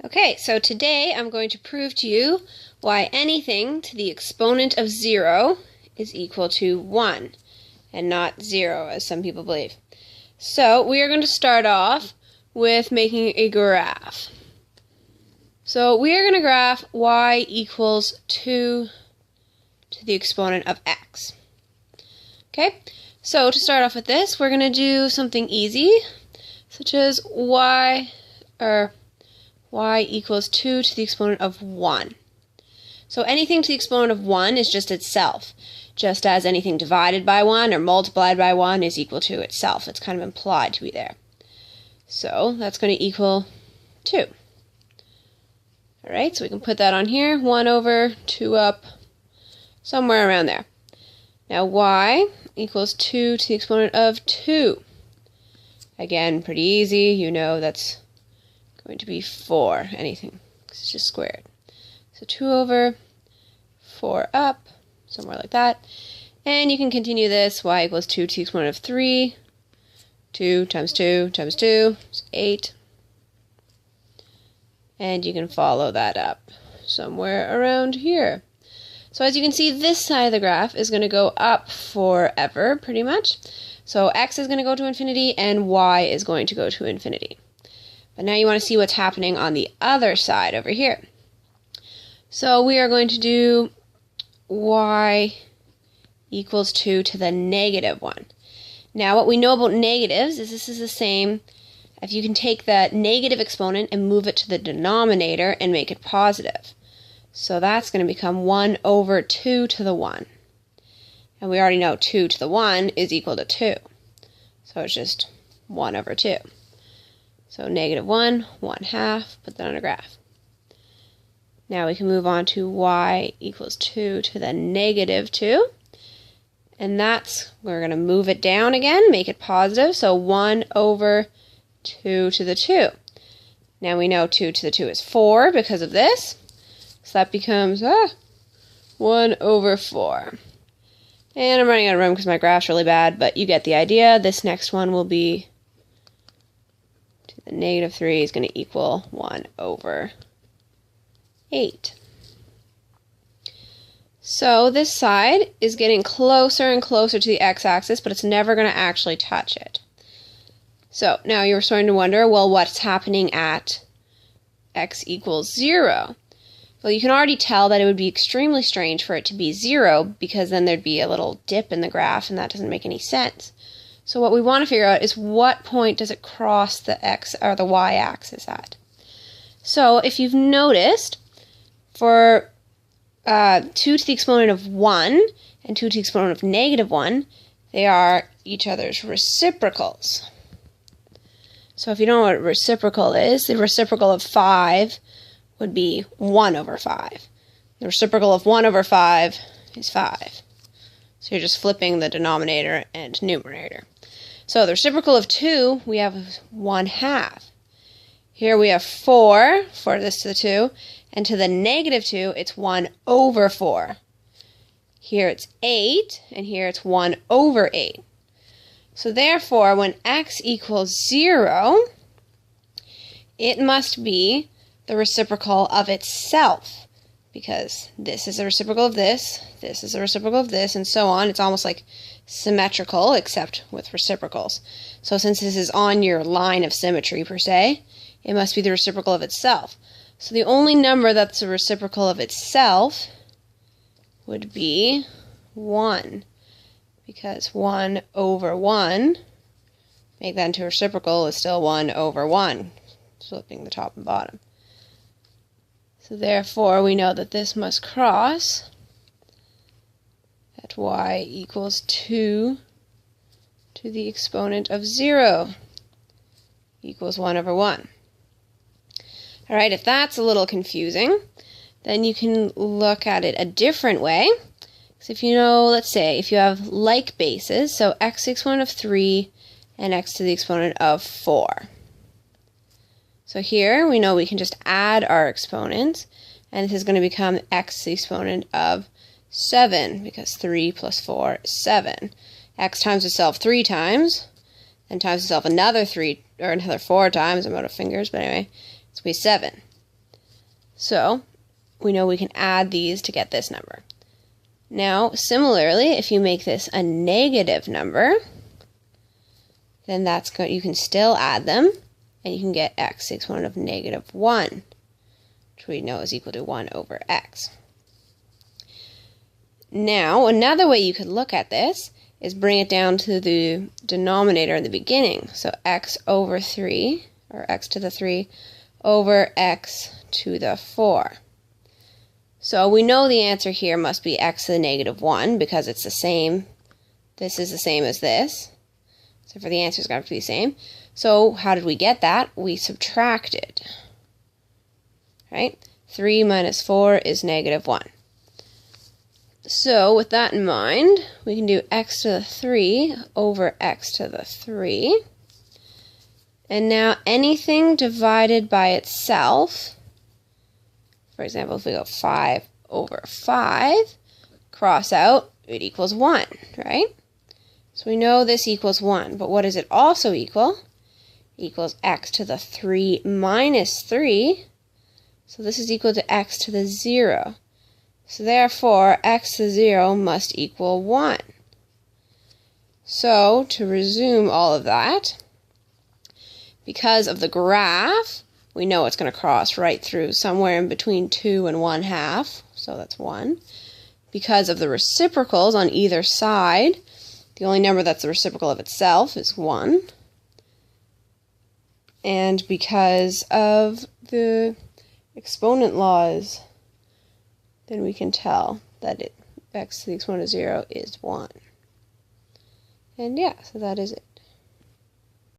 Okay, so today I'm going to prove to you why anything to the exponent of 0 is equal to 1 and not 0, as some people believe. So we are going to start off with making a graph. So we are going to graph y equals 2 to the exponent of x. Okay, so to start off with this, we're going to do something easy, such as y equals 2 to the exponent of 1. So anything to the exponent of 1 is just itself, just as anything divided by 1 or multiplied by 1 is equal to itself. It's kind of implied to be there. So that's going to equal 2. Alright, so we can put that on here, 1 over, 2 up, somewhere around there. Now y equals 2 to the exponent of 2. Again, pretty easy. You know that's going to be 4, anything, because it's just squared. So 2 over, 4 up, somewhere like that. And you can continue this, y equals 2 to the exponent of 3. 2 times 2 times 2 is 8. And you can follow that up somewhere around here. So as you can see, this side of the graph is going to go up forever, pretty much. So x is going to go to infinity, and y is going to go to infinity. But now you want to see what's happening on the other side over here. So we are going to do y equals 2 to the negative 1. Now what we know about negatives is this is the same if you can take the negative exponent and move it to the denominator and make it positive. So that's going to become 1 over 2 to the 1. And we already know 2 to the 1 is equal to 2. So it's just 1 over 2. So negative 1, 1/2, put that on a graph. Now we can move on to y equals 2 to the negative 2. And we're going to move it down again, make it positive. So 1 over 2 to the 2. Now we know 2 to the 2 is 4 because of this. So that becomes 1 over 4. And I'm running out of room because my graph's really bad, but you get the idea. This next one will be the negative 3 is going to equal 1 over 8. So this side is getting closer and closer to the x-axis, but it's never going to actually touch it. So now you're starting to wonder, well, what's happening at x equals 0? Well, you can already tell that it would be extremely strange for it to be 0, because then there'd be a little dip in the graph, and that doesn't make any sense. So what we want to figure out is what point does it cross the x or the y-axis at. So if you've noticed, for 2 to the exponent of 1 and 2 to the exponent of negative 1, they are each other's reciprocals. So if you don't know what a reciprocal is, the reciprocal of 5 would be 1 over 5. The reciprocal of 1 over 5 is 5. So you're just flipping the denominator and numerator. So the reciprocal of 2, we have 1/2. Here we have 4 for this to the 2, and to the negative 2, it's 1 over 4. Here it's 8, and here it's 1 over 8. So therefore, when x equals 0, it must be the reciprocal of itself, because this is the reciprocal of this is the reciprocal of this, and so on. It's almost like symmetrical, except with reciprocals. So since this is on your line of symmetry, per se, it must be the reciprocal of itself. So the only number that's a reciprocal of itself would be 1, because 1 over 1, make that into a reciprocal, is still 1 over 1, flipping the top and bottom. So therefore, we know that this must cross at y equals 2 to the exponent of 0 equals 1 over 1. Alright, if that's a little confusing, then you can look at it a different way. So if you know, let's say, if you have like bases, so x to the exponent of 3 and x to the exponent of 4. So here we know we can just add our exponents, and this is going to become x to the exponent of 7, because 3 plus 4 is 7. X times itself 3 times, then times itself another 3, or another 4 times. I'm out of fingers, but anyway, it's going to be 7. So we know we can add these to get this number. Now, similarly, if you make this a negative number, then you can still add them, and you can get x to the exponent of -1, which we know is equal to 1 over x. Now, another way you could look at this is bring it down to the denominator in the beginning. So x over 3, or x to the 3, over x to the 4. So we know the answer here must be x to the -1 because it's the same. This is the same as this. So for the answer, it's got to be the same. So how did we get that? We subtracted. Right? 3 minus 4 is -1. So with that in mind, we can do x to the 3 over x to the 3. And now anything divided by itself, for example, if we go 5 over 5, cross out, it equals 1, right? So we know this equals 1, but what does it also equal? It equals x to the 3 minus 3. So this is equal to x to the 0. So therefore, x to 0 must equal 1. So to resume all of that, because of the graph, we know it's going to cross right through somewhere in between 2 and 1/2, so that's 1. Because of the reciprocals on either side, the only number that's the reciprocal of itself is 1. And because of the exponent laws, then we can tell that x to the exponent of 0 is 1. And yeah, so that is it.